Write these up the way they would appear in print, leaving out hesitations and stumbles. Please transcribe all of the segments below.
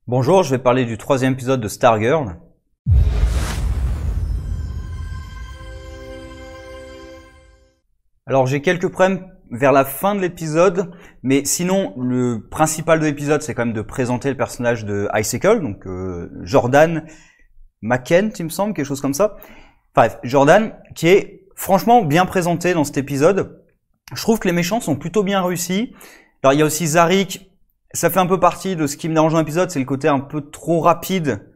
Bonjour, je vais parler du troisième épisode de Stargirl. Alors j'ai quelques problèmes vers la fin de l'épisode, mais sinon le principal de l'épisode c'est quand même de présenter le personnage de Icicle, donc Jordan McKent il me semble, quelque chose comme ça. Bref, Jordan qui est franchement bien présenté dans cet épisode. Je trouve que les méchants sont plutôt bien réussis. Alors il y a aussi Zarik. Ça fait un peu partie de ce qui me dérange dans l'épisode, c'est le côté un peu trop rapide,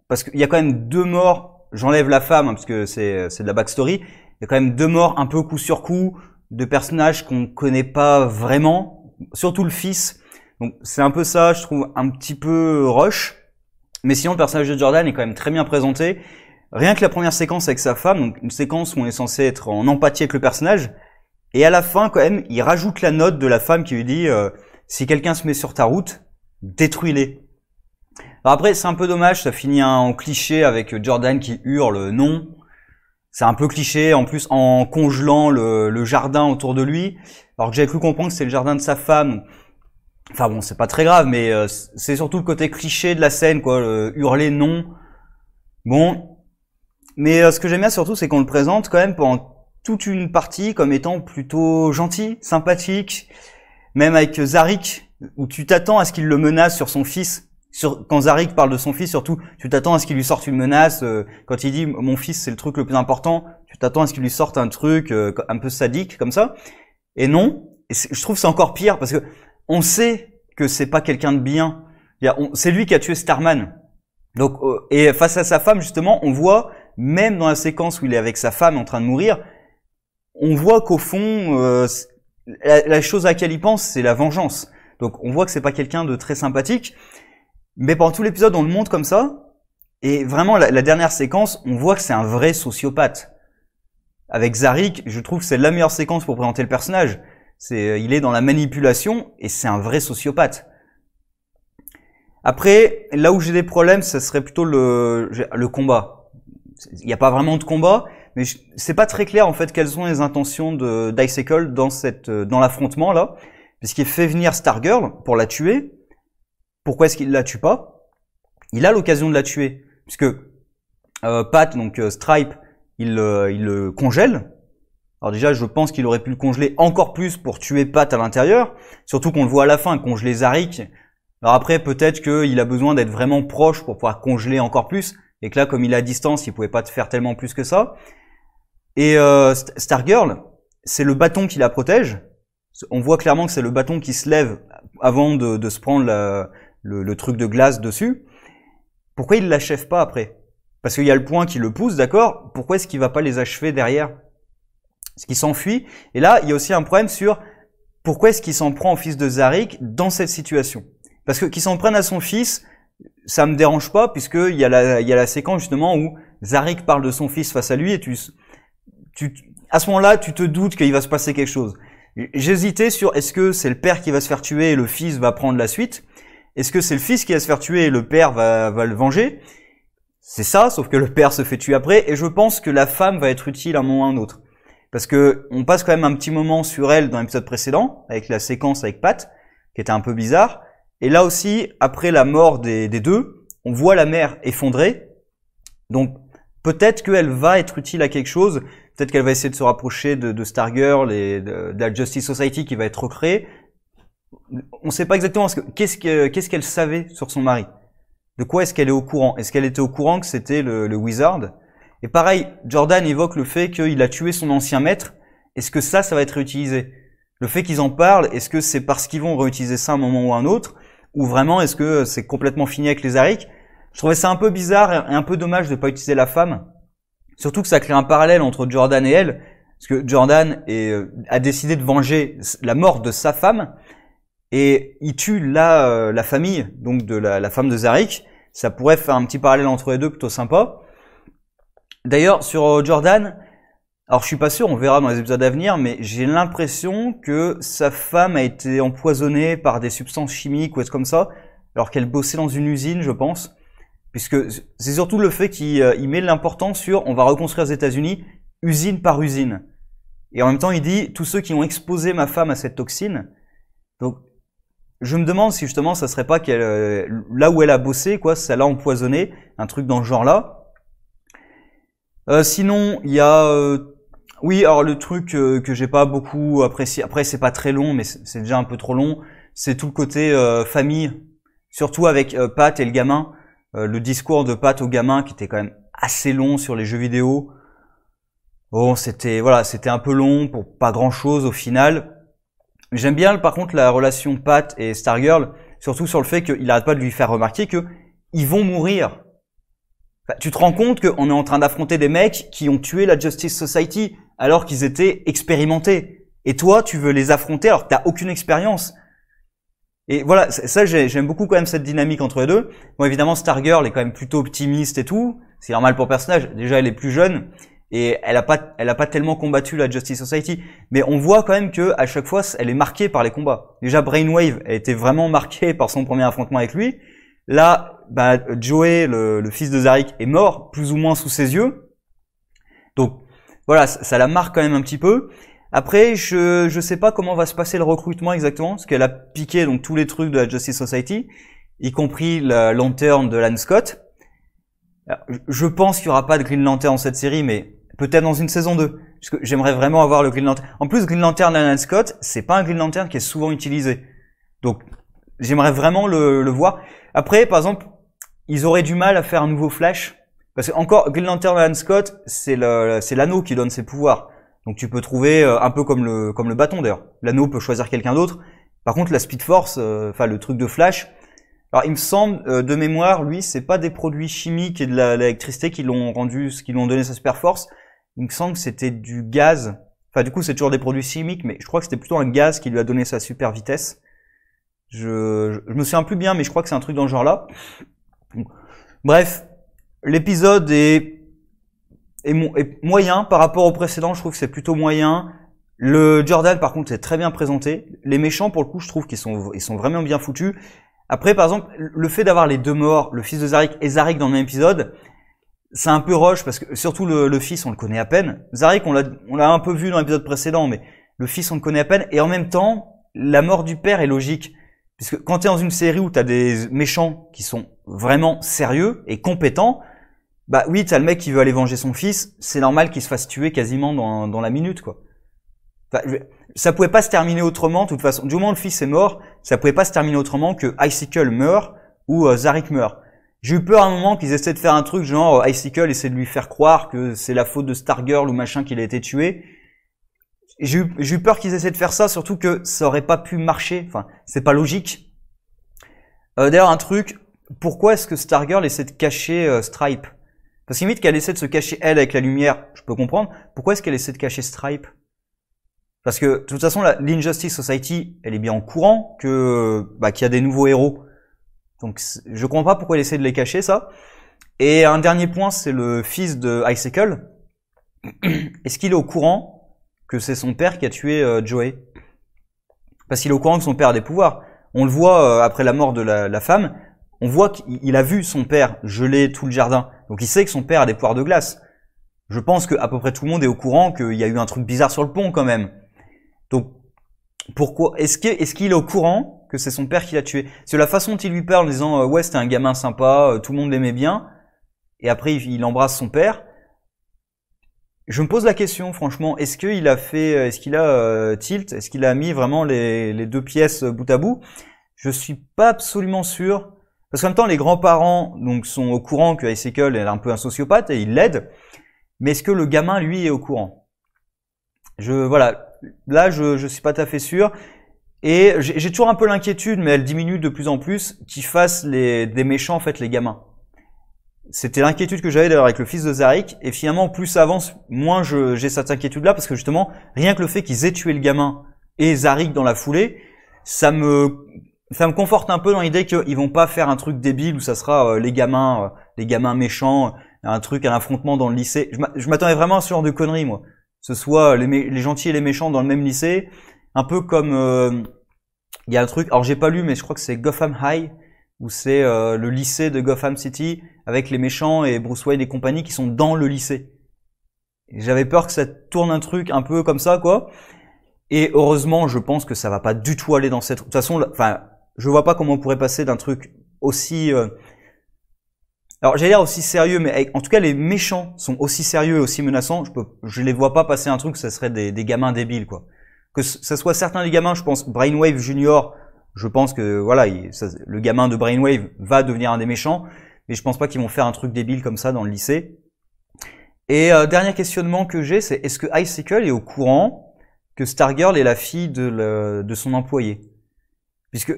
parce qu'il y a quand même deux morts, j'enlève la femme, parce que c'est de la backstory, il y a quand même deux morts un peu coup sur coup, de personnages qu'on connaît pas vraiment, surtout le fils, donc c'est un peu ça, je trouve un petit peu rush, mais sinon le personnage de Jordan est quand même très bien présenté, rien que la première séquence avec sa femme, donc une séquence où on est censé être en empathie avec le personnage, et à la fin quand même, il rajoute la note de la femme qui lui dit si quelqu'un se met sur ta route, détruis-les. Alors après, c'est un peu dommage, ça finit en cliché avec Jordan qui hurle non. C'est un peu cliché, en plus en congelant le jardin autour de lui, alors que j'avais cru comprendre que c'était le jardin de sa femme. Enfin bon, c'est pas très grave, mais c'est surtout le côté cliché de la scène, quoi, hurler non. Bon, mais ce que j'aime bien surtout, c'est qu'on le présente quand même pendant toute une partie comme étant plutôt gentil, sympathique. Même avec Zarik, où tu t'attends à ce qu'il le menace sur son fils. Quand Zarik parle de son fils, surtout, tu t'attends à ce qu'il lui sorte une menace. Quand il dit « mon fils, c'est le truc le plus important », tu t'attends à ce qu'il lui sorte un truc un peu sadique, comme ça. Et non, et je trouve que c'est encore pire, parce que on sait que c'est pas quelqu'un de bien. C'est lui qui a tué Starman. Donc, et face à sa femme, justement, on voit, même dans la séquence où il est avec sa femme en train de mourir, on voit qu'au fond... la chose à laquelle il pense, c'est la vengeance. Donc on voit que c'est pas quelqu'un de très sympathique, mais pendant tout l'épisode on le montre comme ça, et vraiment la dernière séquence, on voit que c'est un vrai sociopathe. Avec Zarik, je trouve que c'est la meilleure séquence pour présenter le personnage. Il est dans la manipulation, et c'est un vrai sociopathe. Après, là où j'ai des problèmes, ça serait plutôt le combat. Il n'y a pas vraiment de combat, mais c'est pas très clair en fait quelles sont les intentions d'Icicle dans l'affrontement là, puisqu'il fait venir Stargirl pour la tuer. Pourquoi est-ce qu'il la tue pas? Il a l'occasion de la tuer, puisque Pat, donc Stripe, il le congèle. Alors déjà, je pense qu'il aurait pu le congeler encore plus pour tuer Pat à l'intérieur, surtout qu'on le voit à la fin congeler Zarik. Alors après, peut-être qu'il a besoin d'être vraiment proche pour pouvoir congeler encore plus, et que là, comme il est à distance, il pouvait pas te faire tellement plus que ça. Et Stargirl, c'est le bâton qui la protège. On voit clairement que c'est le bâton qui se lève avant de se prendre le truc de glace dessus. Pourquoi il l'achève pas après? Parce qu'il y a le point qui le pousse, d'accord? Pourquoi est-ce qu'il va pas les achever derrière? Est-ce qu'il s'enfuit? Et là, il y a aussi un problème sur pourquoi est-ce qu'il s'en prend au fils de Zarik dans cette situation? Parce que qu'il s'en prenne à son fils, ça me dérange pas, puisque il y a la séquence justement où Zarik parle de son fils face à lui, et à ce moment-là, tu te doutes qu'il va se passer quelque chose. J'hésitais sur est-ce que c'est le père qui va se faire tuer et le fils va prendre la suite? Est-ce que c'est le fils qui va se faire tuer et le père va le venger? C'est ça, sauf que le père se fait tuer après, et je pense que la femme va être utile à un moment ou à un autre. Parce que on passe quand même un petit moment sur elle dans l'épisode précédent, avec la séquence avec Pat, qui était un peu bizarre. Et là aussi, après la mort des deux, on voit la mère effondrée. Donc, peut-être qu'elle va être utile à quelque chose. Peut-être qu'elle va essayer de se rapprocher de Stargirl et de la Justice Society qui va être recréée. On ne sait pas exactement qu'est-ce qu'elle savait sur son mari. De quoi est-ce qu'elle est au courant? Est-ce qu'elle était au courant que c'était le Wizard? Et pareil, Jordan évoque le fait qu'il a tué son ancien maître. Est-ce que ça va être réutilisé? Le fait qu'ils en parlent, est-ce que c'est parce qu'ils vont réutiliser ça à un moment ou à un autre? Ou vraiment, est-ce que c'est complètement fini avec les Zarik? Je trouvais ça un peu bizarre et un peu dommage de pas utiliser la femme. Surtout que ça crée un parallèle entre Jordan et elle, parce que Jordan a décidé de venger la mort de sa femme, et il tue la famille, donc de la femme de Zarik. Ça pourrait faire un petit parallèle entre les deux plutôt sympa. D'ailleurs, sur Jordan, alors je suis pas sûr, on verra dans les épisodes à venir, mais j'ai l'impression que sa femme a été empoisonnée par des substances chimiques ou est-ce comme ça, alors qu'elle bossait dans une usine, je pense. Puisque c'est surtout le fait qu'il met l'importance sur on va reconstruire les États-Unis usine par usine. Et en même temps, il dit tous ceux qui ont exposé ma femme à cette toxine. Donc, je me demande si justement ça serait pas qu'elle, là où elle a bossé, quoi, ça l'a empoisonné, un truc dans ce genre-là. Sinon, il y a, oui, alors le truc que j'ai pas beaucoup apprécié. Après, c'est pas très long, mais c'est déjà un peu trop long. C'est tout le côté famille, surtout avec Pat et le gamin. Le discours de Pat au gamin qui était quand même assez long sur les jeux vidéo. Bon, c'était un peu long pour pas grand-chose au final. J'aime bien par contre la relation Pat et Stargirl, surtout sur le fait qu'il arrête pas de lui faire remarquer que ils vont mourir. Enfin, tu te rends compte qu'on est en train d'affronter des mecs qui ont tué la Justice Society alors qu'ils étaient expérimentés. Et toi, tu veux les affronter alors que t'as aucune expérience. Et voilà, ça j'aime beaucoup quand même cette dynamique entre les deux. Bon, évidemment, Stargirl est quand même plutôt optimiste et tout. C'est normal pour le personnage. Déjà, elle est plus jeune et elle a pas tellement combattu la Justice Society. Mais on voit quand même que à chaque fois, elle est marquée par les combats. Déjà, Brainwave a été vraiment marquée par son premier affrontement avec lui. Là, bah, Joey, le fils de Zarek, est mort, plus ou moins sous ses yeux. Donc, voilà, ça la marque quand même un petit peu. Après, je sais pas comment va se passer le recrutement exactement, parce qu'elle a piqué donc tous les trucs de la Justice Society, y compris la lanterne de Alan Scott. Alors, je pense qu'il y aura pas de Green Lantern dans cette série, mais peut-être dans une saison 2. Parce que j'aimerais vraiment avoir le Green Lantern. En plus, Green Lantern d'Alan Scott, c'est pas un Green Lantern qui est souvent utilisé. Donc, j'aimerais vraiment le voir. Après, par exemple, ils auraient du mal à faire un nouveau Flash. Parce que encore, Green Lantern d'Alan Scott, c'est l'anneau qui donne ses pouvoirs. Donc tu peux trouver un peu comme le bâton d'ailleurs. L'anneau peut choisir quelqu'un d'autre. Par contre, la Speed Force, enfin le truc de Flash. Alors il me semble, de mémoire, lui, c'est pas des produits chimiques et de l'électricité qui l'ont donné sa super force. Il me semble que c'était du gaz. Enfin du coup, c'est toujours des produits chimiques, mais je crois que c'était plutôt un gaz qui lui a donné sa super vitesse. Je me souviens plus bien, mais je crois que c'est un truc dans le genre là. Bref, l'épisode est moyen par rapport au précédent. Je trouve que c'est plutôt moyen. Le Jordan, par contre, est très bien présenté. Les méchants, pour le coup, je trouve qu'ils sont vraiment bien foutus. Après, par exemple, le fait d'avoir les deux morts, le fils de Zarek et Zarek dans le même épisode, c'est un peu rush parce que surtout le fils, on le connaît à peine. Zarek, on l'a un peu vu dans l'épisode précédent, mais le fils, on le connaît à peine. Et en même temps, la mort du père est logique. Puisque quand t'es dans une série où t'as des méchants qui sont vraiment sérieux et compétents, bah oui, t'as le mec qui veut aller venger son fils, c'est normal qu'il se fasse tuer quasiment dans la minute, quoi. Enfin, ça pouvait pas se terminer autrement, de toute façon. Du moment où le fils est mort, ça pouvait pas se terminer autrement que Icicle meurt ou Zarek meurt. J'ai eu peur à un moment qu'ils essaient de faire un truc genre Icicle essaie de lui faire croire que c'est la faute de Stargirl ou machin qu'il a été tué. J'ai eu peur qu'ils essaient de faire ça, surtout que ça aurait pas pu marcher. Enfin, c'est pas logique. D'ailleurs, un truc, pourquoi est-ce que Stargirl essaie de cacher Stripe? Parce qu'imite qu'elle essaie de se cacher elle avec la lumière, je peux comprendre. Pourquoi est-ce qu'elle essaie de cacher Stripe? Parce que de toute façon, l'Injustice Society, elle est bien au courant que qu'il y a des nouveaux héros. Donc, je comprends pas pourquoi elle essaie de les cacher, ça. Et un dernier point, c'est le fils de Icicle. Est-ce qu'il est au courant que c'est son père qui a tué Joey? Parce qu'il est au courant que son père a des pouvoirs. On le voit après la mort de la femme. On voit qu'il a vu son père geler tout le jardin. Donc il sait que son père a des pouvoirs de glace. Je pense que à peu près tout le monde est au courant qu'il y a eu un truc bizarre sur le pont quand même. Donc pourquoi est-ce qu'il est au courant que c'est son père qui l'a tué? C'est la façon dont il lui parle en disant ouais, c'était un gamin sympa, tout le monde l'aimait bien, et après il embrasse son père. Je me pose la question, franchement, est-ce qu'il a tilt, est-ce qu'il a mis vraiment les deux pièces bout à bout? Je suis pas absolument sûr. Parce qu'en même temps, les grands-parents donc sont au courant que Icicle est un peu un sociopathe et ils l'aident. Mais est-ce que le gamin, lui, est au courant? Voilà. Là, je suis pas tout à fait sûr. Et j'ai toujours un peu l'inquiétude, mais elle diminue de plus en plus, qu'ils fassent des méchants, en fait, les gamins. C'était l'inquiétude que j'avais d'ailleurs avec le fils de Zarek. Et finalement, plus ça avance, moins j'ai cette inquiétude-là, parce que justement, rien que le fait qu'ils aient tué le gamin et Zarek dans la foulée, ça me conforte un peu dans l'idée qu'ils vont pas faire un truc débile où ça sera les gamins méchants, un affrontement dans le lycée. Je m'attendais vraiment à ce genre de conneries, moi. Que ce soit les gentils et les méchants dans le même lycée, un peu comme il y a un truc. Alors j'ai pas lu, mais je crois que c'est Gotham High, où c'est le lycée de Gotham City avec les méchants et Bruce Wayne et compagnie qui sont dans le lycée. J'avais peur que ça tourne un truc un peu comme ça, quoi. Et heureusement, je pense que ça va pas du tout aller dans cette. De toute façon, enfin, je vois pas comment on pourrait passer d'un truc aussi alors j'allais dire aussi sérieux, mais en tout cas les méchants sont aussi sérieux et aussi menaçants. Je les vois pas passer un truc, ça serait des gamins débiles quoi. Que ça soit certains des gamins, je pense Brainwave Junior, je pense que voilà, le gamin de Brainwave va devenir un des méchants, mais je pense pas qu'ils vont faire un truc débile comme ça dans le lycée. Et dernier questionnement que j'ai, c'est est-ce que Icicle est au courant que Stargirl est la fille de son employé? Puisque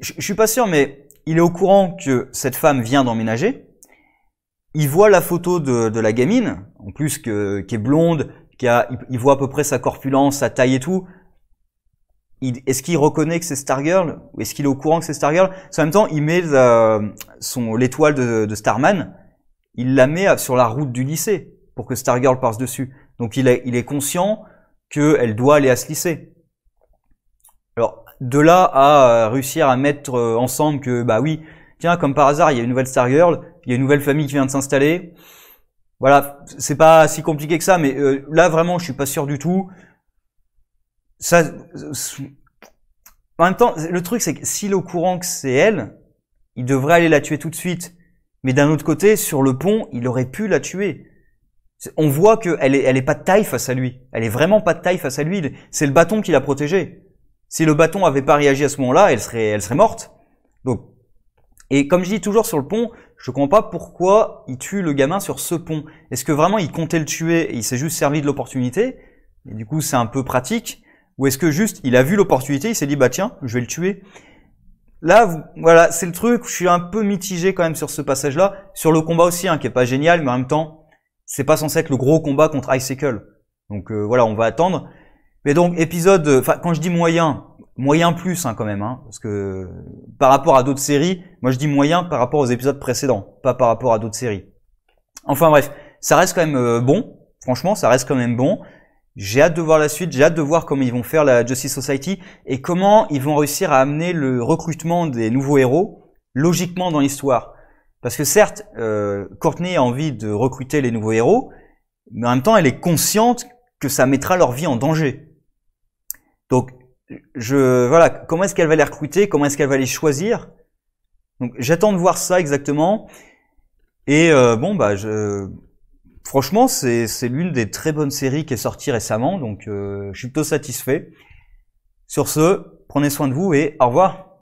je suis pas sûr, mais il est au courant que cette femme vient d'emménager. Il voit la photo de la gamine, en plus qui est blonde, il voit à peu près sa corpulence, sa taille et tout. Est-ce qu'il reconnaît que c'est Stargirl? Ou est-ce qu'il est au courant que c'est Stargirl? En même temps, il met l'étoile de Starman, il la met sur la route du lycée pour que Stargirl passe dessus. Donc il est conscient qu'elle doit aller à ce lycée. Alors, de là à réussir à mettre ensemble que, bah oui, tiens, comme par hasard, il y a une nouvelle Stargirl, il y a une nouvelle famille qui vient de s'installer. Voilà, c'est pas si compliqué que ça, mais là vraiment, je suis pas sûr du tout. Ça, en même temps, le truc c'est que s'il est au courant que c'est elle, il devrait aller la tuer tout de suite. Mais d'un autre côté, sur le pont, il aurait pu la tuer. On voit qu'elle est pas de taille face à lui. Elle est vraiment pas de taille face à lui. C'est le bâton qui l'a protégée. Si le bâton avait pas réagi à ce moment-là, elle serait morte. Donc, et comme je dis toujours sur le pont, je comprends pas pourquoi il tue le gamin sur ce pont. Est-ce que vraiment il comptait le tuer et il s'est juste servi de l'opportunité? Et du coup, c'est un peu pratique. Ou est-ce que juste il a vu l'opportunité, il s'est dit bah tiens, je vais le tuer. Là, voilà, c'est le truc. Je suis un peu mitigé quand même sur ce passage-là, sur le combat aussi, hein, qui est pas génial, mais en même temps, c'est pas censé être le gros combat contre Icicle. Donc voilà, on va attendre. Mais donc épisode, enfin quand je dis moyen plus hein, quand même, hein, parce que par rapport à d'autres séries, moi je dis moyen par rapport aux épisodes précédents, pas par rapport à d'autres séries. Enfin bref, ça reste quand même bon. Franchement, ça reste quand même bon. J'ai hâte de voir la suite, j'ai hâte de voir comment ils vont faire la Justice Society et comment ils vont réussir à amener le recrutement des nouveaux héros logiquement dans l'histoire. Parce que certes, Courtney a envie de recruter les nouveaux héros, mais en même temps, elle est consciente que ça mettra leur vie en danger. Donc, voilà, comment est-ce qu'elle va les recruter, comment est-ce qu'elle va les choisir? Donc, j'attends de voir ça exactement. Et bon, bah, franchement, c'est l'une des très bonnes séries qui est sortie récemment, donc je suis plutôt satisfait. Sur ce, prenez soin de vous et au revoir.